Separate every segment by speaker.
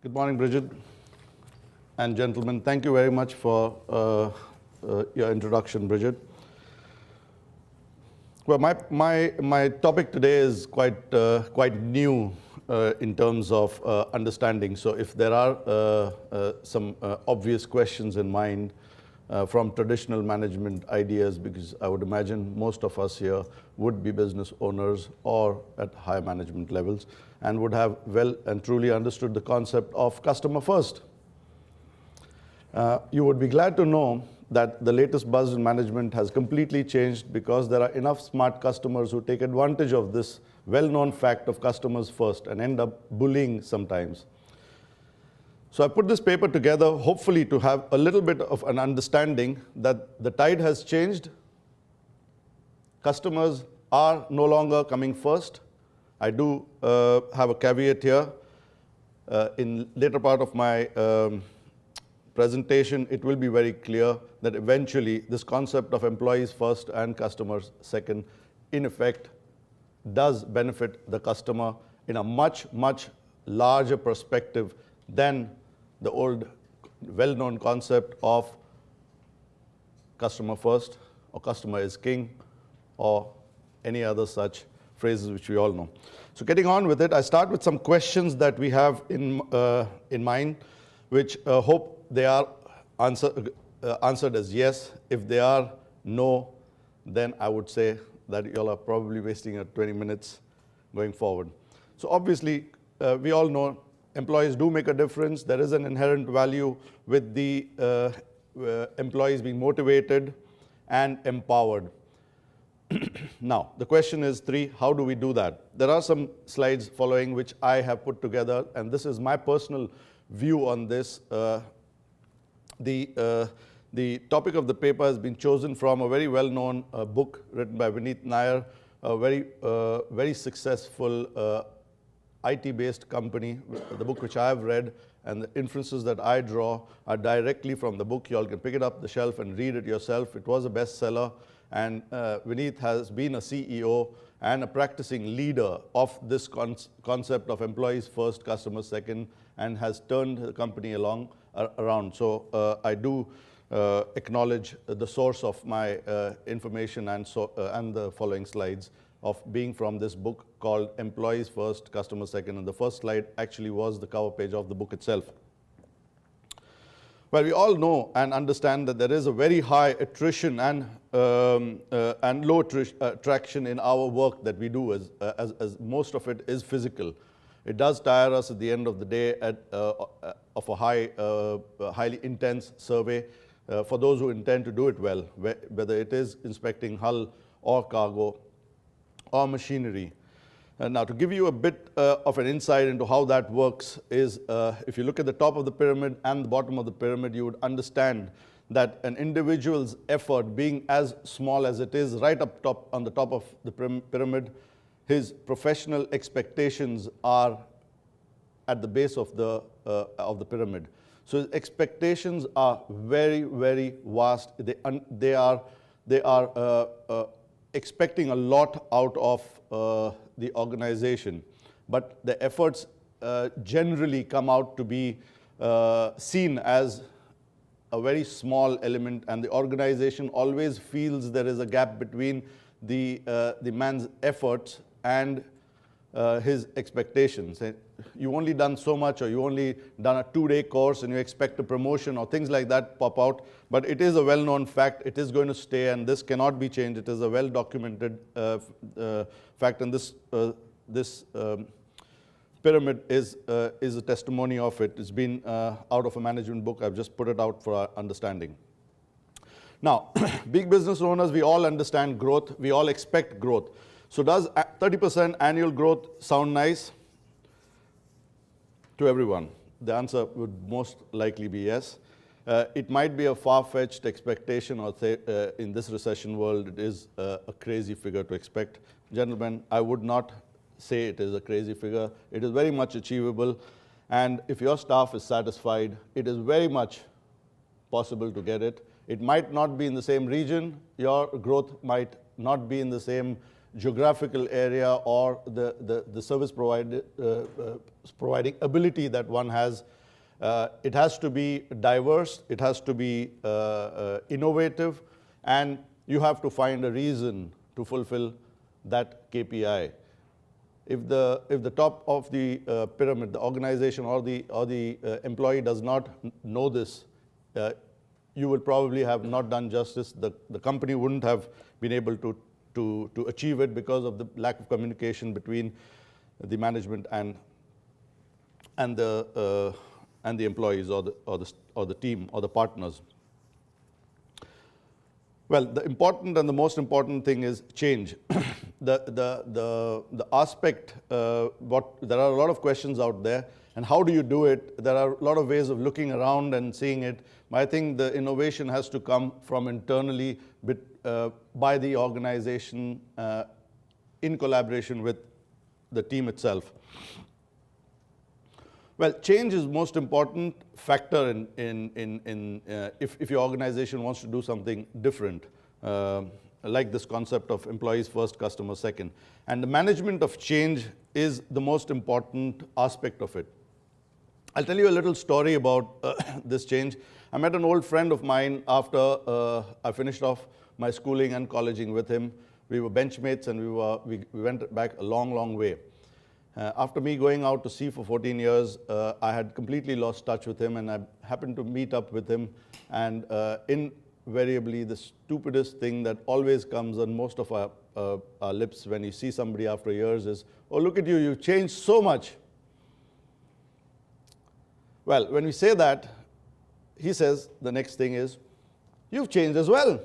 Speaker 1: Good morning, Bridget and gentlemen. Thank you very much for your introduction, Bridget. Well, my topic today is quite new in terms of understanding. So if there are some obvious questions in mind from traditional management ideas, because I would imagine most of us here would be business owners or at higher management levels and would have well and truly understood the concept of customer first. You would be glad to know that the latest buzz in management has completely changed because there are enough smart customers who take advantage of this well-known fact of customers first and end up bullying sometimes. So I put this paper together hopefully to have a little bit of an understanding that the tide has changed. Customers are no longer coming first. I do have a caveat here. In later part of my presentation, it will be very clear that eventually this concept of employees first and customers second, in effect, does benefit the customer in a much, much larger perspective than the old well-known concept of customer first or customer is king or any other such phrases which we all know. So getting on with it, I start with some questions that we have in mind, which hope they are answered as yes. If they are no, then I would say that you all are probably wasting 20 minutes going forward. So obviously, we all know employees do make a difference. There is an inherent value with the employees being motivated and empowered. Now, the question is three, how do we do that? There are some slides following which I have put together, and this is my personal view on this. The topic of the paper has been chosen from a very well-known book written by Vineet Nair, a very successful IT-based company. The book which I have read and the inferences that I draw are directly from the book. You all can pick it up the shelf and read it yourself. It was a bestseller, and Vineet has been a CEO and a practicing leader of this concept of employees first, customers second, and has turned the company around. So I do acknowledge the source of my information and the following slides of being from this book called Employees First, Customers Second. And the first slide actually was the cover page of the book itself. Well, we all know and understand that there is a very high attrition and low traction in our work that we do, as most of it is physical. It does tire us at the end of the day of a highly intense survey for those who intend to do it well, whether it is inspecting hull or cargo or machinery. Now, to give you a bit of an insight into how that works is, if you look at the top of the pyramid and the bottom of the pyramid, you would understand that an individual's effort, being as small as it is right up top on the top of the pyramid, his professional expectations are at the base of the pyramid. So his expectations are very, very vast. They are expecting a lot out of the organization, but the efforts generally come out to be seen as a very small element, and the organization always feels there is a gap between the man's efforts and his expectations. You've only done so much, or you only done a 2-day course and you expect a promotion or things like that pop out. But it is a well-known fact. It is going to stay, and this cannot be changed. It is a well-documented fact, and this pyramid is a testimony of it. It's been out of a management book. I've just put it out for our understanding. Now, big business owners, we all understand growth. We all expect growth. So does 30% annual growth sound nice to everyone? The answer would most likely be yes. It might be a far-fetched expectation, or say, in this recession world, it is a crazy figure to expect. Gentlemen, I would not say it is a crazy figure. It is very much achievable. And if your staff is satisfied, it is very much possible to get it. It might not be in the same region. Your growth might not be in the same geographical area or the service providing ability that one has It has to be diverse, it has to be innovative, and you have to find a reason to fulfill that KPI. If the top of the pyramid, the organization or the employee does not know this, you will probably have not done justice. The company wouldn't have been able to achieve it because of the lack of communication between the management and the employees or the team or the partners. Well, the important and the most important thing is change. The aspect, there are a lot of questions out there, and how do you do it? There are a lot of ways of looking around and seeing it. I think the innovation has to come from internally by the organization in collaboration with the team itself. Well, change is most important factor if your organization wants to do something different, like this concept of employees first, customers second. And the management of change is the most important aspect of it. I'll tell you a little story about this change. I met an old friend of mine after I finished off my schooling and colleging with him. We were benchmates, and we went back a long, long way. After me going out to sea for 14 years, I had completely lost touch with him, and I happened to meet up with him. And invariably, the stupidest thing that always comes on most of our lips when you see somebody after years is, "Oh, look at you, you've changed so much." Well, when we say that, he says the next thing is, "You've changed as well."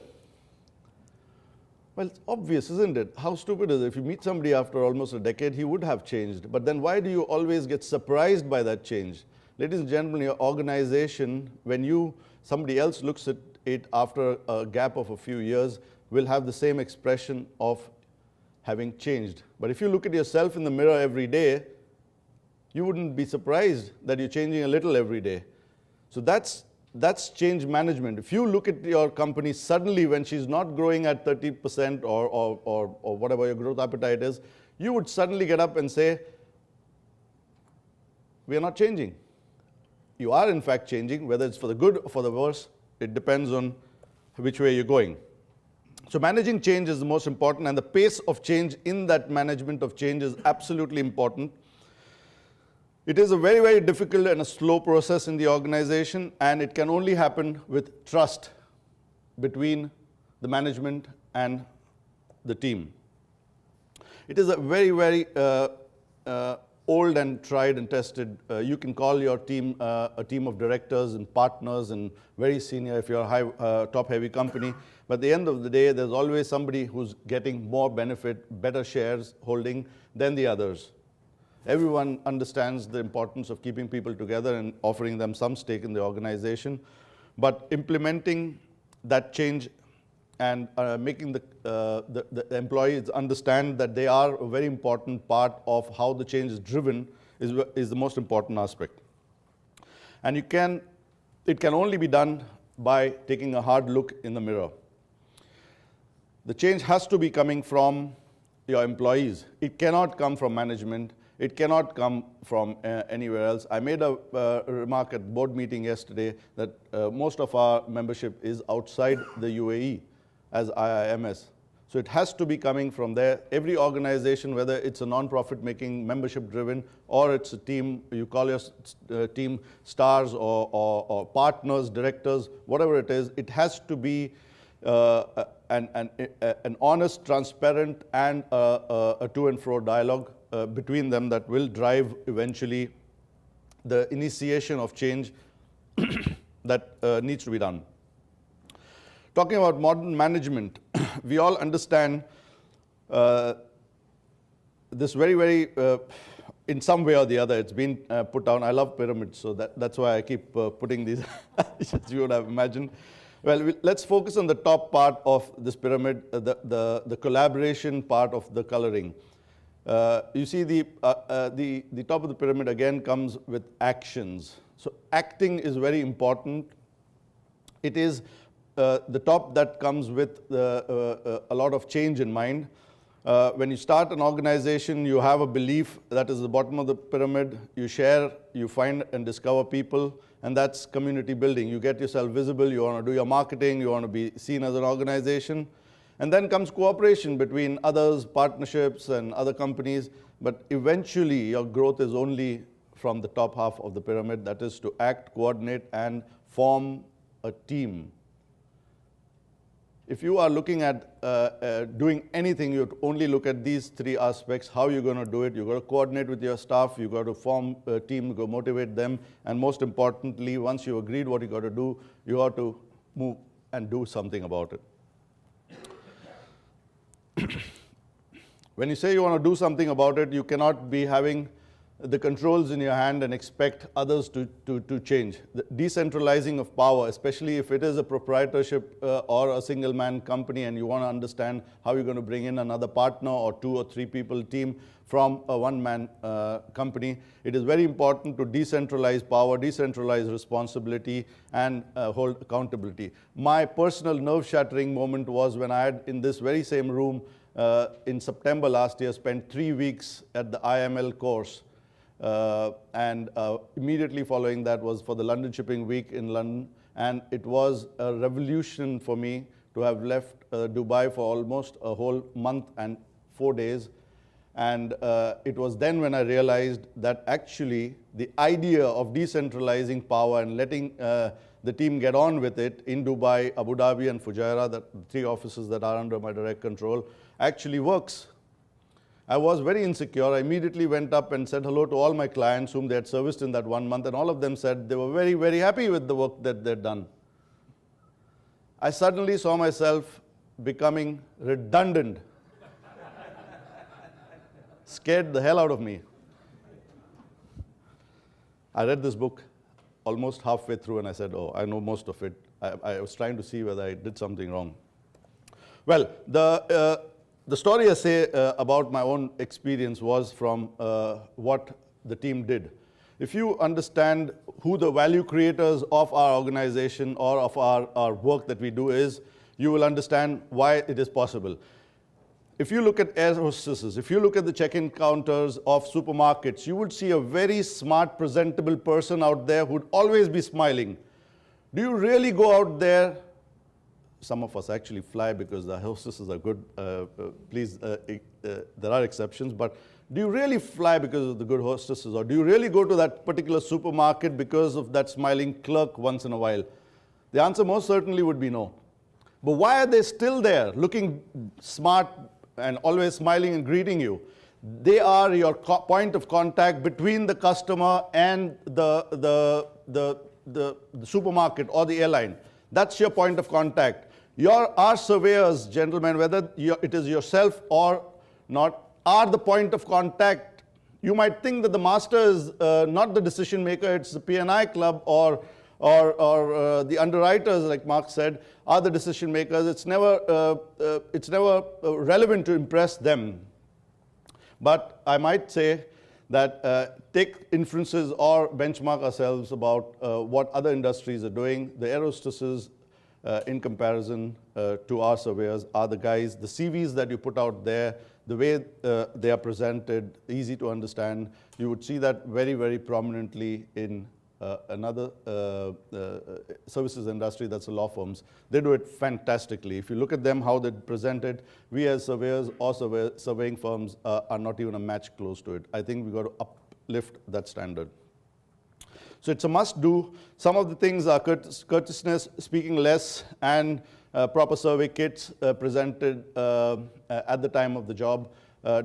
Speaker 1: Well, it's obvious, isn't it? How stupid is it? If you meet somebody after almost a decade, he would have changed. But then why do you always get surprised by that change? Ladies and gentlemen, your organization, when somebody else looks at it after a gap of a few years, will have the same expression of having changed. But if you look at yourself in the mirror every day, you wouldn't be surprised that you're changing a little every day. So that's change management. If you look at your company suddenly when she's not growing at 30% or whatever your growth appetite is, you would suddenly get up and say, "We are not changing." You are in fact changing, whether it's for the good or for the worse. It depends on which way you're going. So managing change is the most important, and the pace of change in that management of change is absolutely important. It is a very, very difficult and a slow process in the organization, and it can only happen with trust between the management and the team. It is a very, very old and tried and tested. You can call your team a team of directors and partners and very senior if you're a high, top-heavy company. But at the end of the day, there's always somebody who's getting more benefit, better shares holding than the others. Everyone understands the importance of keeping people together and offering them some stake in the organization. But implementing that change and making the employees understand that they are a very important part of how the change is driven is the most important aspect. And it can only be done by taking a hard look in the mirror. The change has to be coming from your employees. It cannot come from management. It cannot come from anywhere else. I made a remark at board meeting yesterday that most of our membership is outside the UAE as IIMS. So it has to be coming from there. Every organization, whether it's a non-profit making, membership driven, or it's a team, you call your team stars or partners, directors, whatever it is, it has to be an honest, transparent, and a to and fro dialogue between them that will drive eventually the initiation of change that needs to be done. Talking about modern management, we all understand this very, very, in some way or the other, it's been put down. I love pyramids, so that's why I keep putting these, as you would have imagined. Well, let's focus on the top part of this pyramid, the collaboration part of the coloring. You see the top of the pyramid again comes with actions. So acting is very important. It is the top that comes with a lot of change in mind. When you start an organization, you have a belief that is the bottom of the pyramid. You share, you find and discover people, and that's community building. You get yourself visible, you want to do your marketing, you want to be seen as an organization. And then comes cooperation between others, partnerships, and other companies. But eventually, your growth is only from the top half of the pyramid, that is to act, coordinate, and form a team. If you are looking at doing anything, you only look at these three aspects. How you're going to do it. You've got to coordinate with your staff. You've got to form a team. You've got to motivate them. And most importantly, once you've agreed what you've got to do, you ought to move and do something about it. When you say you want to do something about it, you cannot be having the controls in your hand and expect others to change. The decentralizing of power, especially if it is a proprietorship or a single-man company and you want to understand how you're going to bring in another partner or 2 or 3 people team from a one-man company, it is very important to decentralize power, decentralize responsibility, and hold accountability. My personal nerve-shattering moment was when I had, in this very same room, in September last year, spent 3 weeks at the IML course. And immediately following that was for the London Shipping Week in London. And it was a revolution for me to have left Dubai for almost a whole month and 4 days. And it was then when I realized that actually the idea of decentralizing power and letting the team get on with it in Dubai, Abu Dhabi, and Fujairah, the 3 offices that are under my direct control, actually works. I was very insecure. I immediately went up and said hello to all my clients whom they had serviced in that 1 month, and all of them said they were very, very happy with the work that they'd done. I suddenly saw myself becoming redundant. Scared the hell out of me. I read this book almost halfway through and I said, oh, I know most of it. I was trying to see whether I did something wrong. Well, the story I say about my own experience was from what the team did. If you understand who the value creators of our organization or of our work that we do is, you will understand why it is possible. If you look at air hostesses, if you look at the check-in counters of supermarkets, you would see a very smart, presentable person out there who would always be smiling. Do you really go out there? Some of us actually fly because the hostesses are good. Please, there are exceptions, but do you really fly because of the good hostesses, or do you really go to that particular supermarket because of that smiling clerk once in a while? The answer most certainly would be no. But why are they still there, looking smart and always smiling and greeting you? They are your point of contact between the customer and the supermarket or the airline. That's your point of contact. Our surveyors, gentlemen, whether it is yourself or not, are the point of contact. You might think that the master is not the decision maker, it's the P&I club or the underwriters, like Mark said, are the decision makers. It's never relevant to impress them. But I might say that take inferences or benchmark ourselves about what other industries are doing. The air hostesses, in comparison to our surveyors, are the guys, the CVs that you put out there, the way they are presented, easy to understand. You would see that very, very prominently in another services industry, that's the law firms. They do it fantastically. If you look at them, how they present it, we as surveyors or surveying firms are not even a match close to it. I think we've got to uplift that standard. So it's a must-do. Some of the things are courteousness, speaking less, and proper survey kits presented at the time of the job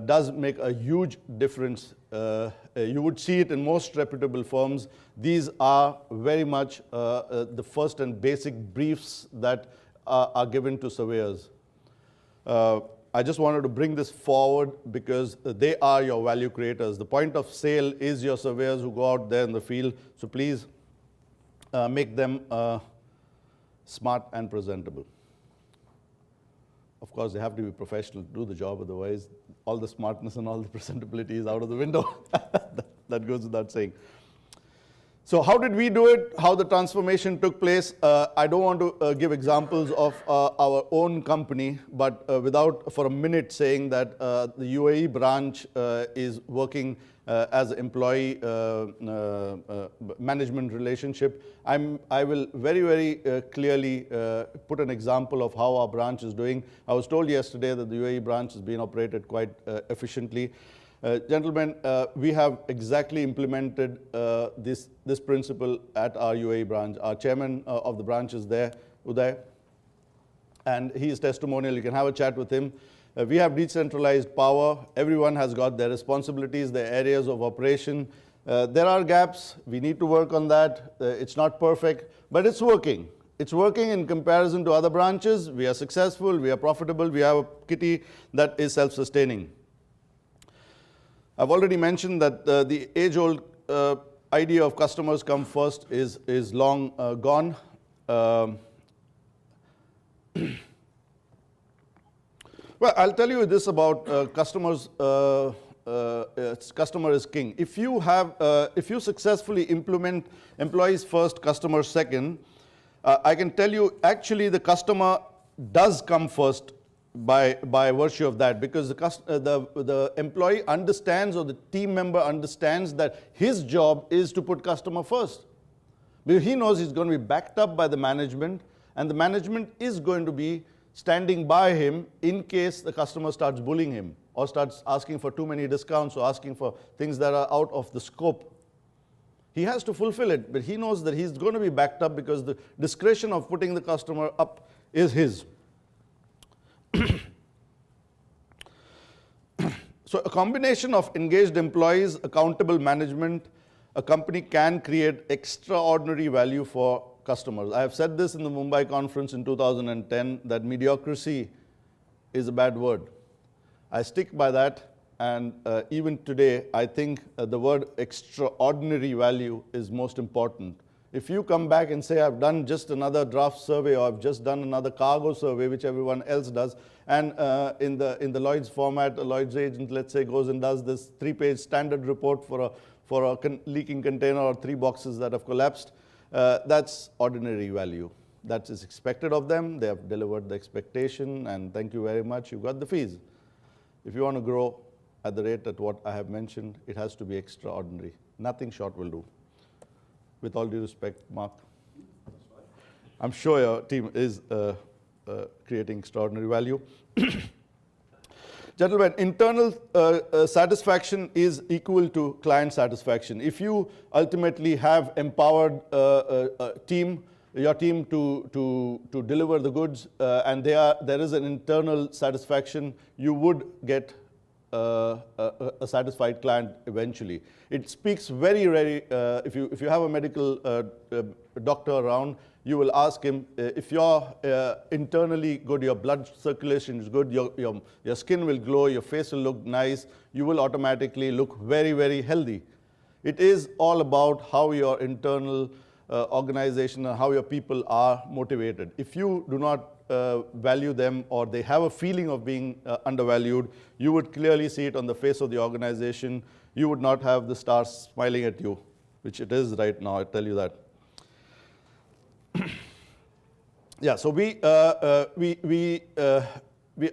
Speaker 1: does make a huge difference. You would see it in most reputable firms. These are very much the first and basic briefs that are given to surveyors. I just wanted to bring this forward because they are your value creators. The point of sale is your surveyors who go out there in the field. So please make them smart and presentable. Of course, they have to be professional to do the job, otherwise all the smartness and all the presentability is out of the window. That goes without saying. So how did we do it? How the transformation took place? I don't want to give examples of our own company, but without for a minute saying that the UAE branch is working as an employee management relationship. I will very, very clearly put an example of how our branch is doing. I was told yesterday that the UAE branch has been operated quite efficiently. Gentlemen, we have exactly implemented this principle at our UAE branch. Our chairman of the branch is there, Uday, and he is testimonial. You can have a chat with him. We have decentralized power. Everyone has got their responsibilities, their areas of operation. There are gaps. We need to work on that. It's not perfect, but it's working. It's working in comparison to other branches. We are successful. We are profitable. We have a kitty that is self-sustaining. I've already mentioned that the age-old idea of customers come first is long gone. Well, I'll tell you this about customers. Customer is king. If you successfully implement employees first, customers second, I can tell you actually the customer does come first by virtue of that, because the employee understands, or the team member understands, that his job is to put customer first. Because he knows he's going to be backed up by the management, and the management is going to be standing by him in case the customer starts bullying him or starts asking for too many discounts or asking for things that are out of the scope. He has to fulfill it, but he knows that he's going to be backed up because the discretion of putting the customer up is his. So a combination of engaged employees, accountable management, a company can create extraordinary value for customers. I have said this in the Mumbai conference in 2010, that mediocrity is a bad word. I stick by that, and even today, I think the word extraordinary value is most important. If you come back and say, I've done just another draft survey, or I've just done another cargo survey, which everyone else does, and in the Lloyd's format, a Lloyd's agent, let's say, goes and does this 3-page standard report for a leaking container or 3 boxes that have collapsed, that's ordinary value. That is expected of them. They have delivered the expectation, and thank you very much. You got the fees. If you want to grow at the rate at what I have mentioned, it has to be extraordinary. Nothing short will do. With all due respect, Mark, I'm sure your team is creating extraordinary value. Gentlemen, internal satisfaction is equal to client satisfaction. If you ultimately have empowered your team to deliver the goods, and there is an internal satisfaction, you would get a satisfied client eventually. It speaks very, very, if you have a medical doctor around, you will ask him, if you're internally good, your blood circulation is good, your skin will glow, your face will look nice, you will automatically look very, very healthy. It is all about how your internal organization and how your people are motivated. If you do not value them, or they have a feeling of being undervalued, you would clearly see it on the face of the organization. You would not have the stars smiling at you, which it is right now, I tell you that. Yeah, so we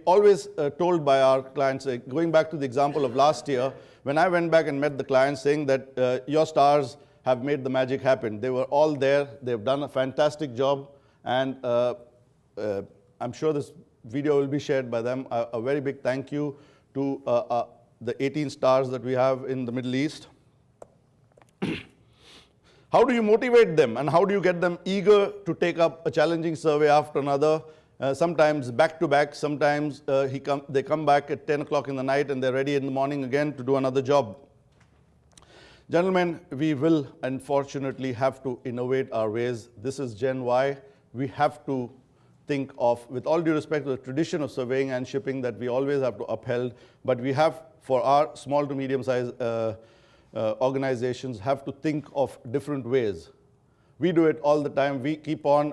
Speaker 1: always told by our clients, going back to the example of last year, when I went back and met the clients saying that your stars have made the magic happen. They were all there. They've done a fantastic job, and I'm sure this video will be shared by them. A very big thank you to the 18 stars that we have in the Middle East. How do you motivate them, and how do you get them eager to take up a challenging survey after another? Sometimes back to back, sometimes they come back at 10 o'clock in the night and they're ready in the morning again to do another job. Gentlemen, we will unfortunately have to innovate our ways. This is Gen Y. We have to think of, with all due respect to the tradition of surveying and shipping that we always have to uphold, but we have, for our small to medium-sized organizations, have to think of different ways. We do it all the time. We keep on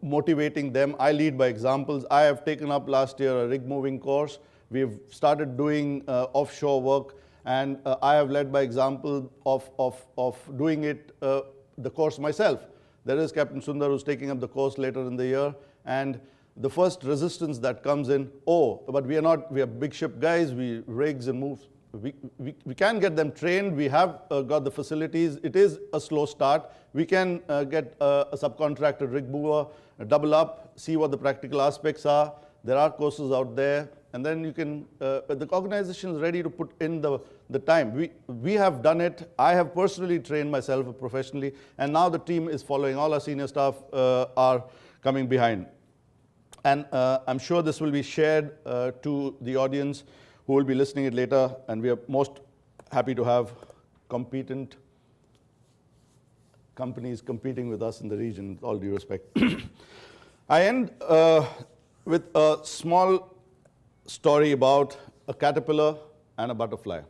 Speaker 1: motivating them. I lead by examples. I have taken up last year a rig moving course. We've started doing offshore work, And I have led by example of doing it, the course myself. There is Captain Sundar who's taking up the course later in the year, and the first resistance that comes in, oh, but we are big ship guys, we rigs and moves. We can get them trained, we have got the facilities, it is a slow start. We can get a subcontracted rig mover, double up, see what the practical aspects are. There are courses out there, and then you can, the organization is ready to put in the time. We have done it. I have personally trained myself professionally, and now the team is following. All our senior staff are coming behind. And I'm sure this will be shared to the audience who will be listening it later, and we are most happy to have competent companies competing with us in the region, with all due respect. I end with a small story about a caterpillar and a butterfly.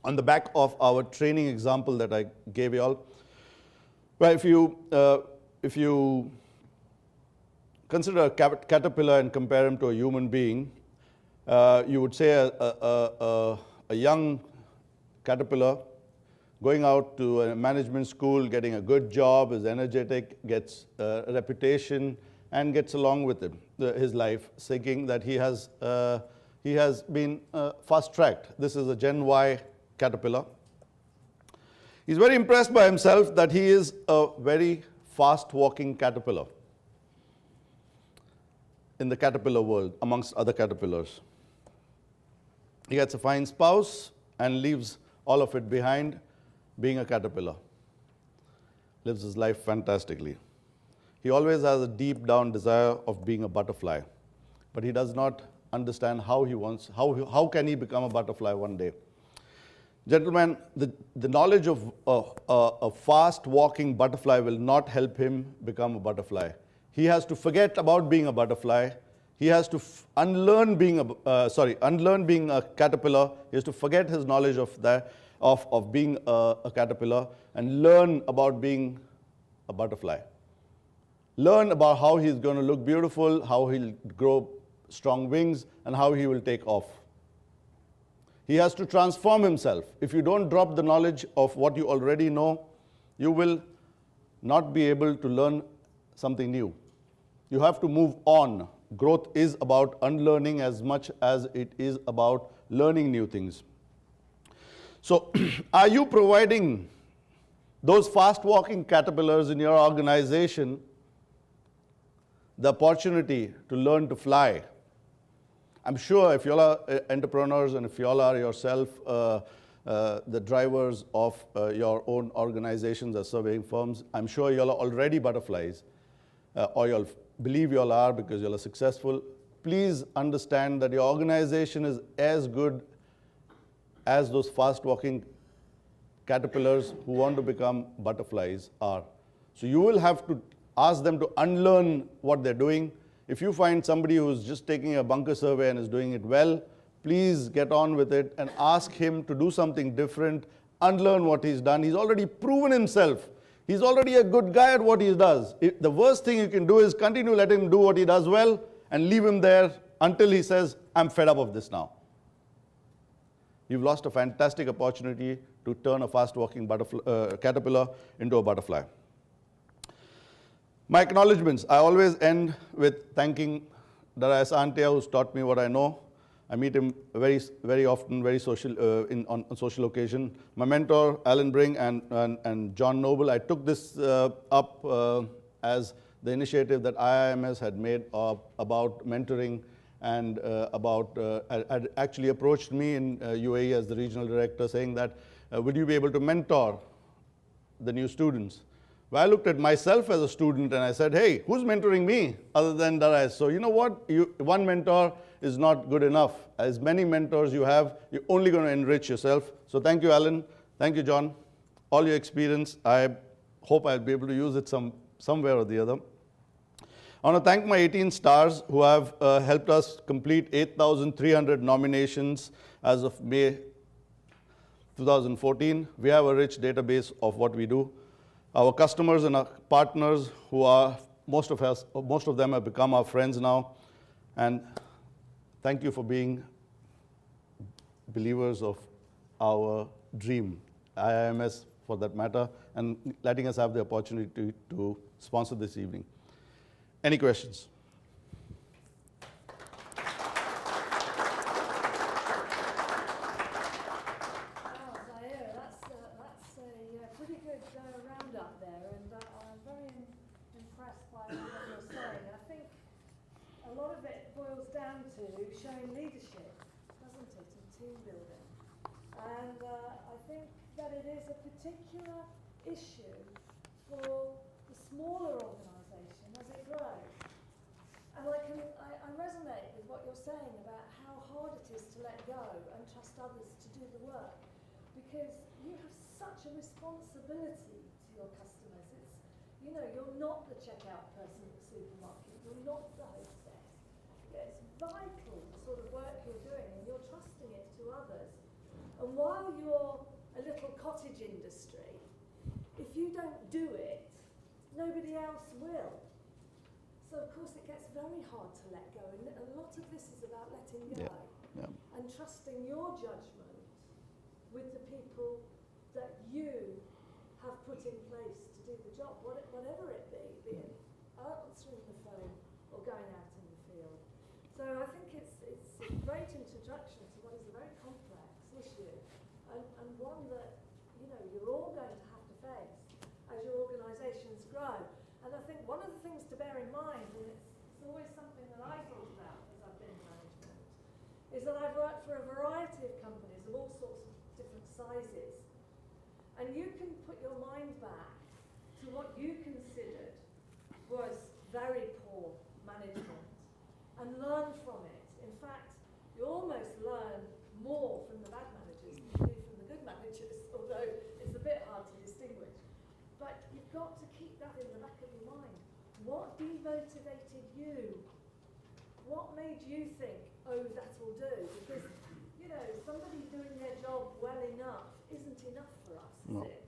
Speaker 1: On the back of our training example that I gave you all, well, if you consider a caterpillar and compare him to a human being, you would say a young caterpillar going out to a management school, getting a good job, is energetic, gets a reputation, and gets along with him, his life, thinking that he has been fast-tracked. This is a Gen Y caterpillar. He's very impressed by himself that he is a very fast-walking caterpillar in the caterpillar world, amongst other caterpillars. He gets a fine spouse and leaves all of it behind, being a caterpillar. Lives his life fantastically. He always has a deep down desire of being a butterfly, but he does not understand how how can he become a butterfly one day. Gentlemen, the knowledge of a fast-walking butterfly will not help him become a butterfly. He has to forget about being a butterfly. He has to unlearn being a caterpillar. He has to forget his knowledge of being a caterpillar and learn about being a butterfly. Learn about how he's going to look beautiful, how he'll grow strong wings, and how he will take off. He has to transform himself. If you don't drop the knowledge of what you already know, you will not be able to learn something new. You have to move on. Growth is about unlearning as much as it is about learning new things. So, are you providing those fast-walking caterpillars in your organization the opportunity to learn to fly? I'm sure if you all are entrepreneurs and if you all are yourself the drivers of your own organizations as surveying firms, I'm sure you all are already butterflies, or you all believe you all are because you all are successful. Please understand that your organization is as good as those fast-walking caterpillars who want to become butterflies are. So you will have to ask them to unlearn what they're doing. If you find somebody who's just taking a bunker survey and is doing it well, please get on with it and ask him to do something different, unlearn what he's done. He's already proven himself. He's already a good guy at what he does. The worst thing you can do is continue letting him do what he does well and leave him there until he says, I'm fed up of this now. You've lost a fantastic opportunity to turn a fast-walking caterpillar into a butterfly. My acknowledgements, I always end with thanking Darais Antia, who's taught me what I know. I meet him very often, very social, on social occasion. My mentor, Alan Bring, and John Noble. I took this up as the initiative that IIMS had made about mentoring and had actually approached me in UAE as the regional director saying that, would you be able to mentor the new students? Well, I looked at myself as a student and I said, hey, who's mentoring me other than Darais? So you know what? One mentor is not good enough. As many mentors you have, you're only going to enrich yourself. So thank you, Alan. Thank you, John. All your experience, I hope I'll be able to use it somewhere or the other. I want to thank my 18 stars who have helped us complete 8,300 nominations as of May 2014. We have a rich database of what we do. Our customers and our partners who are, most of them have become our friends now. And thank you for being believers of our dream, IIMS for that matter, and letting us have the opportunity to sponsor this evening. Any questions?
Speaker 2: Zarir, that's a pretty good roundup there, and I'm very impressed by what you're saying. I think a lot of it boils down to showing leadership, doesn't it, and team building. And I think that it is a particular issue for the smaller organisation as it grows. And I resonate with what you're saying about how hard it is to let go and trust others to do the work, because you have such a responsibility to your customers. It's, you know, you're not the checkout person at the supermarket, you're not the hostess. It's vital, the sort of work you're doing, and you're trusting it to others. And while you're a little cottage industry, if you don't do it, nobody else will. So of course it gets very hard to let go, and a lot of this is about letting go and trusting your judgment with the people that you have put in place to do the job, whatever it be it answering the phone or going out in the field. So I think it's a great introduction to what is a very complex issue, and one that, you know, you're all going to have to face as your organisations grow. And I think one of the things to bear in mind, and it's always something that I thought about as I've been in management, is that I've worked for a variety of companies of all sorts of different sizes. And you can put your mind back to what you considered was very poor management and learn from it. In fact, you almost learn more from the bad managers than you do from the good managers, although it's a bit hard to distinguish. But you've got to keep that in the back of your mind. What demotivated you? What made you think, oh, that'll do? Because, you know, somebody doing their job well enough isn't enough for us, is it?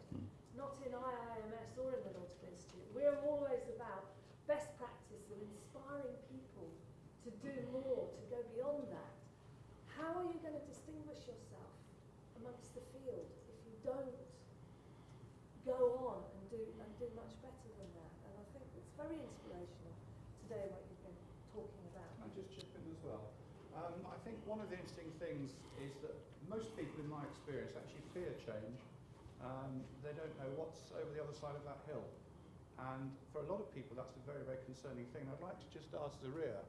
Speaker 2: Not in IIMS or in the Nautical Institute. We're always about best practice and inspiring people to do more, to go beyond that. How are you going to distinguish yourself amongst the field if you don't go on and do much better than that? And I think it's very inspirational today what you've been talking about.
Speaker 3: Can I just chip in as well? I think one of the interesting things is that most people, in my experience, actually fear change. They don't know what's over the other side of that hill. And for a lot of people, that's a very, very concerning thing. I'd like to just ask Zarir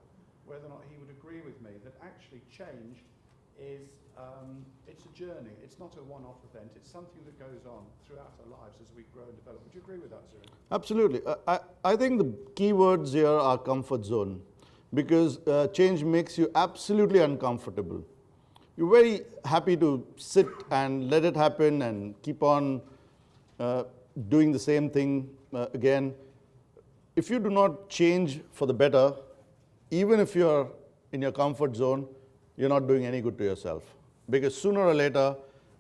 Speaker 3: whether or not he would agree with me that actually change is, it's a journey. It's not a one-off event. It's something that goes on throughout our lives as we grow and develop. Would you agree with that, Zarir?
Speaker 1: Absolutely. I think the key words here are comfort zone, because change makes you absolutely uncomfortable. You're very happy to sit and let it happen and keep on doing the same thing again. If you do not change for the better, even if you're in your comfort zone, you're not doing any good to yourself. Because sooner or later,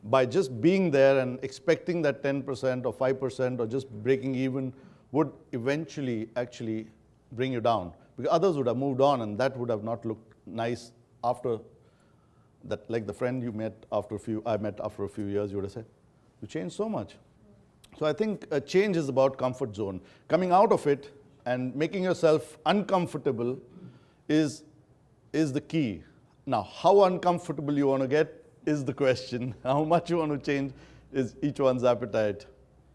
Speaker 1: by just being there and expecting that 10% or 5% or just breaking even would eventually actually bring you down. Because others would have moved on, and that would have not looked nice after that. Like the friend you met after I met after a few years, you would have said, you changed so much. So I think a change is about comfort zone. Coming out of it and making yourself uncomfortable is the key. Now, how uncomfortable you want to get is the question. How much you want to change is each one's appetite.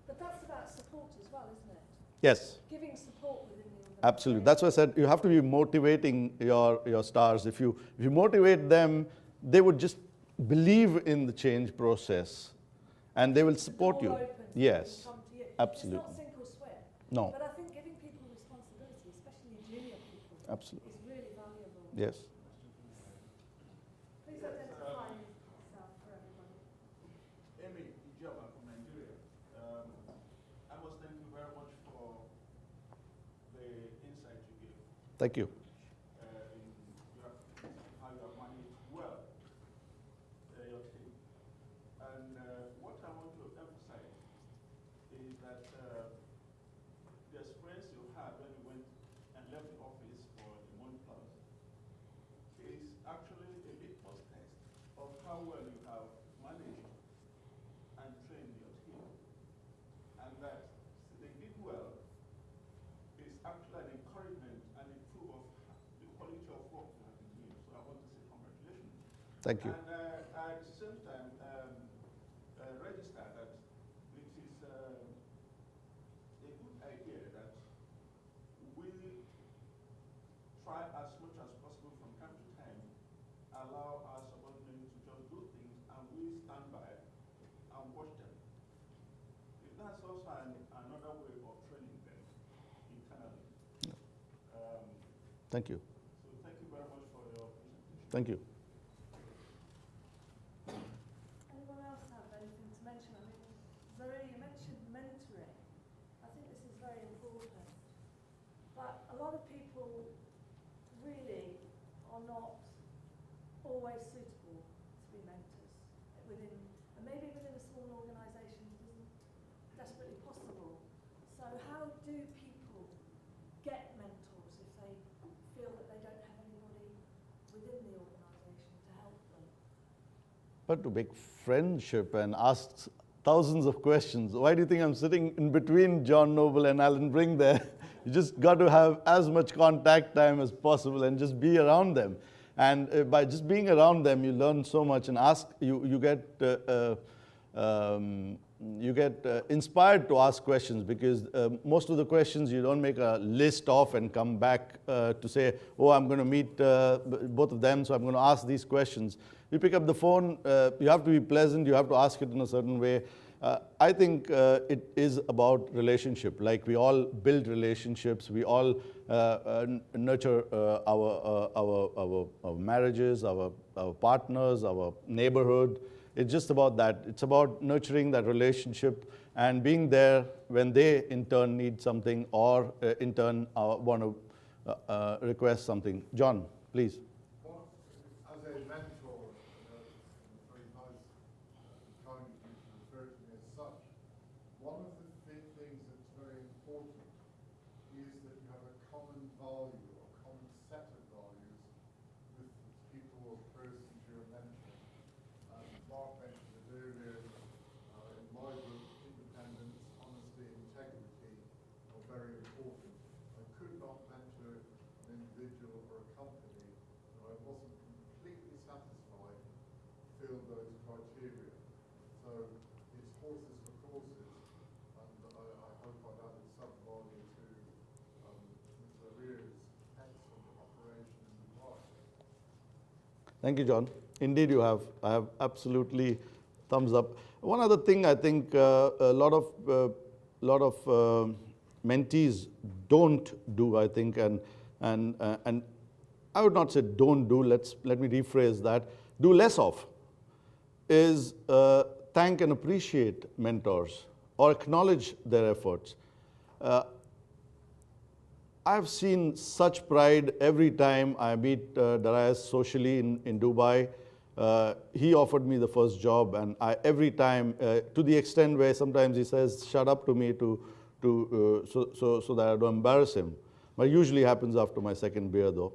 Speaker 2: But that's about support as well, isn't it?
Speaker 1: Yes.
Speaker 2: Giving support within the organisation.
Speaker 1: Absolutely. That's why I said you have to be motivating your stars. If you motivate them, they would just believe in the change process, and they will support you. Yes.
Speaker 2: Come to you.
Speaker 1: Absolutely.
Speaker 2: It's not sink or swim.
Speaker 1: No.
Speaker 2: But I think giving people responsibility, especially junior people,
Speaker 1: Absolutely.
Speaker 2: is really valuable.
Speaker 1: Yes.
Speaker 2: Please identify yourself for everybody.
Speaker 4: Amy Ijoma from Nigeria. I must thank you very much for the insight you gave
Speaker 1: Thank you.
Speaker 4: in how you have managed well your team. And what I want to emphasize is that the experience you had when you went and left the office for the month plus is actually a litmus test of how well you have managed
Speaker 1: Thank you.
Speaker 4: And at the same time, register that it is a good idea that we try as much as possible from time to time, allow our subordinates to just do things, and we stand by and watch them. That's also another way of training them internally.
Speaker 1: Thank you.
Speaker 4: So thank you very much for your presentation.
Speaker 1: Thank you.
Speaker 2: Anyone else have anything to mention? I mean, Zarir, you mentioned mentoring. I think this is very important. But a lot of people really are not always suitable to be mentors within, and maybe within a small organisation it isn't desperately possible. So how do people get mentors if they feel that they don't have anybody within the organisation to help them?
Speaker 1: But to make friendship and ask thousands of questions. Why do you think I'm sitting in between John Noble and Alan Brink there? You just got to have as much contact time as possible and just be around them. And by just being around them, you learn so much and you get inspired to ask questions, because most of the questions you don't make a list of and come back to say, oh, I'm going to meet both of them, so I'm going to ask these questions. You pick up the phone, you have to be pleasant, you have to ask it in a certain way. I think it is about relationship. Like, we all build relationships, we all nurture our marriages, our partners, our neighborhood. It's just about that. It's about nurturing that relationship and being there when they in turn need something, or in turn want to request something. John, please.
Speaker 5: Well, as a mentor, very nice, kind of you to refer to me as such. One of the things that's very important is that you have a common value, a common set of values with the people or persons you're mentoring. Mark mentioned it earlier, in my group, independence, honesty, integrity are very important. I could not mentor an individual or a company that I wasn't completely satisfied filled those criteria. So it's horses for courses, and I hope I've added some value to Mr. Zarir's excellent operation and advice.
Speaker 1: Thank you, John. Indeed, you have. I have absolutely thumbs up. One other thing I think a lot of mentees don't do, I think, and I would not say don't do. Let me rephrase that. Do less of is thank and appreciate mentors or acknowledge their efforts. I've seen such pride every time I meet Darius socially in Dubai. He offered me the first job, and every time, to the extent where sometimes he says, "Shut up" to me so that I don't embarrass him. But usually happens after my second beer, though.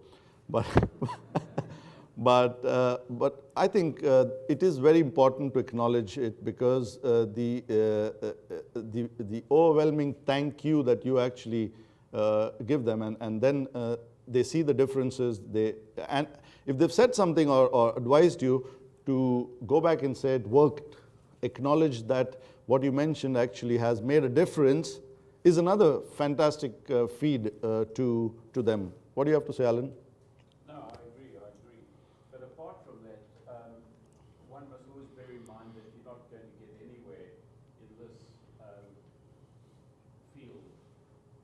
Speaker 1: But I think it is very important to acknowledge it, because the overwhelming thank you that you actually give them, and then they see the differences. And if they've said something or advised you, to go back and say it worked, acknowledge that what you mentioned actually has made a difference, is another fantastic feed to them. What do you have to say, Alan?
Speaker 6: No, I agree. But apart from that, one must always bear in mind that you're not going to get anywhere in this field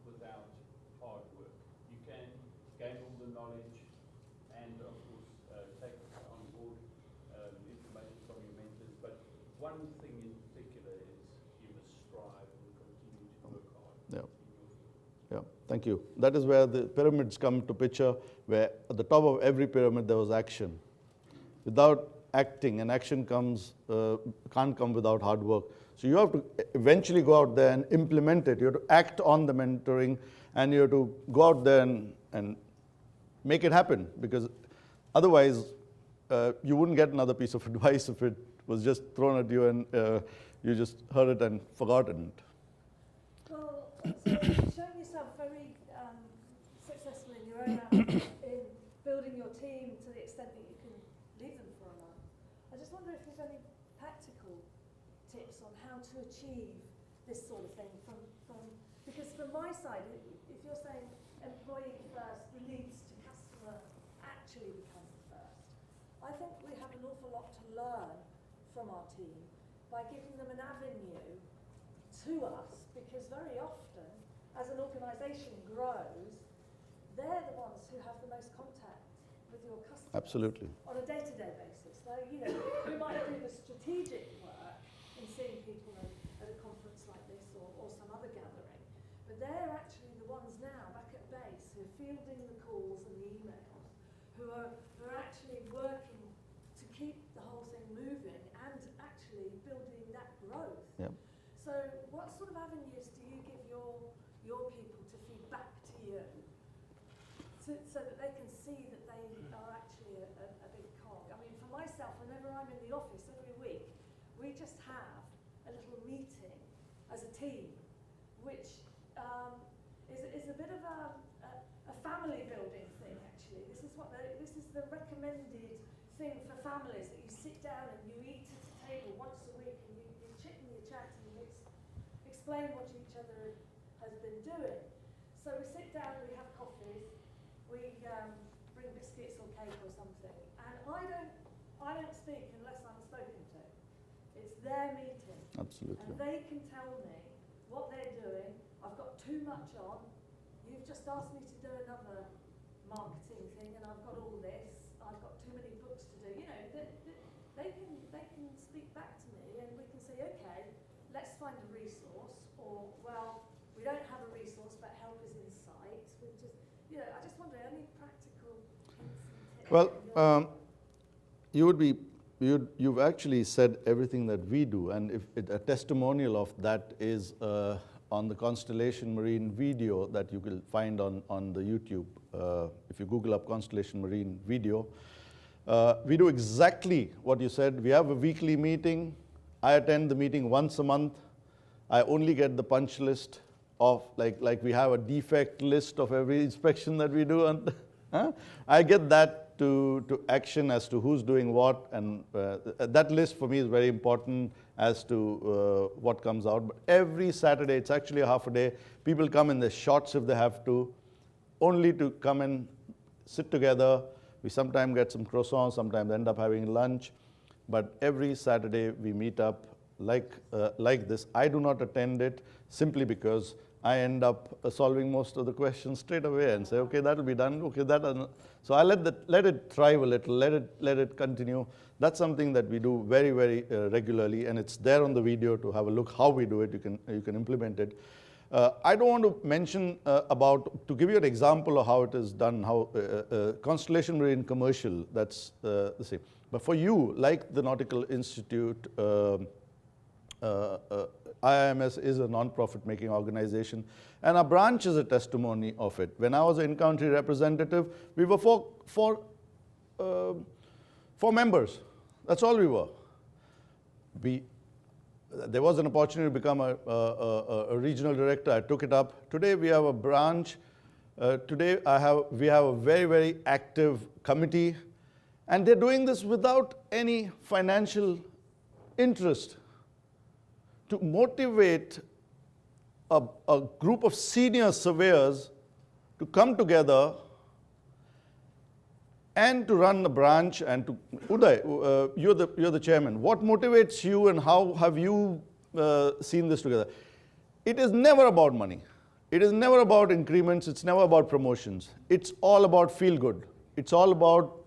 Speaker 6: without hard work. You can gain all the knowledge and, of course, take on board information from your mentors. But one thing in particular is you must strive and continue to work hard in your field.
Speaker 1: Yeah, thank you. That is where the pyramids come to picture, where at the top of every pyramid there was action. Without acting, and action can't come without hard work. So you have to eventually go out there and implement it. You have to act on the mentoring, and you have to go out there and make it happen, because otherwise you wouldn't get another piece of advice if it was just thrown at you and you just heard it and forgotten it.
Speaker 2: Well, so you've shown yourself very successful in your own aspect in building your team to the extent that you can leave them for a month. if there's any practical tips on how to achieve this sort of thing because from my side, if you're saying employee first leads to customer actually becomes first, I think we have an awful lot to learn from our team by giving them an avenue to us, because very often, as an organisation grows, they're the ones who have the most contact with your customers.
Speaker 1: Absolutely.
Speaker 2: On a day-to-day basis. So, you know, we might do the strategic work in seeing people at a conference like this or some other gathering, but they're actually the ones now back at base who are fielding the calls and the emails, who are actually working to keep the whole thing moving and actually building that growth.
Speaker 1: Yep.
Speaker 2: So what sort of avenues do you give your people to feed back to you so that they can see that they are actually a big cog? I mean, for myself, whenever I'm in the office every week, we just have a little meeting as a team, which is a bit of a family building thing, actually. This is the recommended thing for families, that you sit down and you eat at a table once a week and you chit and you chat and you explain what each other has been doing. So we sit down, we have coffees, we bring biscuits or cake or something, and I don't speak unless I'm spoken to. It's their meeting.
Speaker 1: Absolutely.
Speaker 2: And they can tell me what they're doing. I've got too much on. You've just asked me to do another marketing thing, and I've got all this. I've got too many books to do. You know, they can speak back to me, and we can say, okay, let's find a resource, or well, we don't have a resource, but help is in sight. We just, you know, I just wonder, any practical hints and tips?
Speaker 1: Well, you've actually said everything that we do, and a testimonial of that is on the Constellation Marine video that you will find on the YouTube. If you Google up Constellation Marine video, we do exactly what you said. We have a weekly meeting. I attend the meeting once a month. I only get the punch list of, like we have a defect list of every inspection that we do, and I get that to action as to who's doing what, and that list for me is very important as to what comes out. But every Saturday, it's actually a half a day, people come in their shorts if they have to, only to come and sit together. We sometimes get some croissants, sometimes end up having lunch, but every Saturday we meet up like this. I do not attend it simply because I end up solving most of the questions straight away and say, okay, that'll be done, okay, that. So I let it thrive a little, let it continue. That's something that we do very, very regularly, and it's there on the video to have a look how we do it. You can implement it. I don't want to mention to give you an example of how it is done, how Constellation Marine commercial, that's the same. But for you, like the Nautical Institute, IIMS is a non-profit making organization, and our branch is a testimony of it. When I was an in-country representative, we were four members. That's all we were. There was an opportunity to become a regional director. I took it up. Today we have a branch. Today we have a very, very active committee, and they're doing this without any financial interest, to motivate a group of senior surveyors to come together and to run the branch. And to Uday, you're the chairman. What motivates you, and how have you seen this together? It is never about money. It is never about increments. It's never about promotions. It's all about feel good. It's all about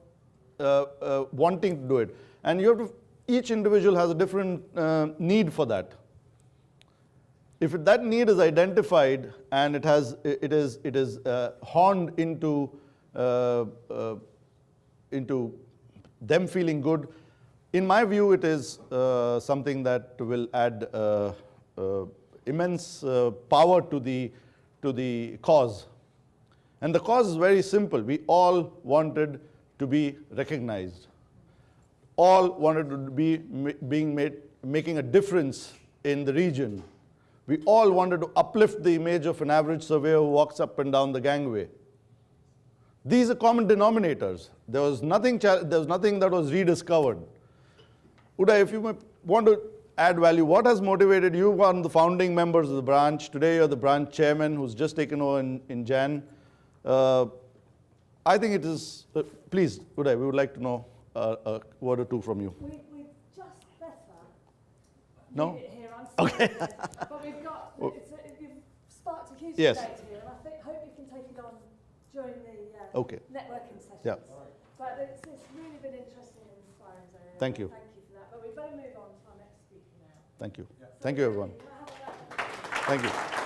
Speaker 1: wanting to do it. And each individual has a different need for that. If that need is identified and it is honed into them feeling good, in my view, it is something that will add immense power to the cause. And the cause is very simple. We all wanted to be recognized. All wanted to be making a difference in the region. We all wanted to uplift the image of an average surveyor who walks up and down the gangway. These are common denominators. There was nothing that was rediscovered. Uday, if you may want to add value, what has motivated you? One of the founding members of the branch. Today you're the branch chairman who's just taken over in Jan. I think it is, please, Uday, we would like to know a word or two from you.
Speaker 2: We've just better
Speaker 1: No?
Speaker 2: leave it here. I'm sorry, but we've got, you've sparked a huge
Speaker 1: Yes.
Speaker 2: debate here, and I hope you can take it on during the
Speaker 1: Okay.
Speaker 2: networking sessions.
Speaker 1: Yeah.
Speaker 2: But it's really been interesting and inspiring, Zarir.
Speaker 1: Thank you.
Speaker 2: Thank you for that. But we better move on to our next speaker now.
Speaker 1: Thank you. Thank you, everyone.
Speaker 2: Have a-
Speaker 1: Thank you.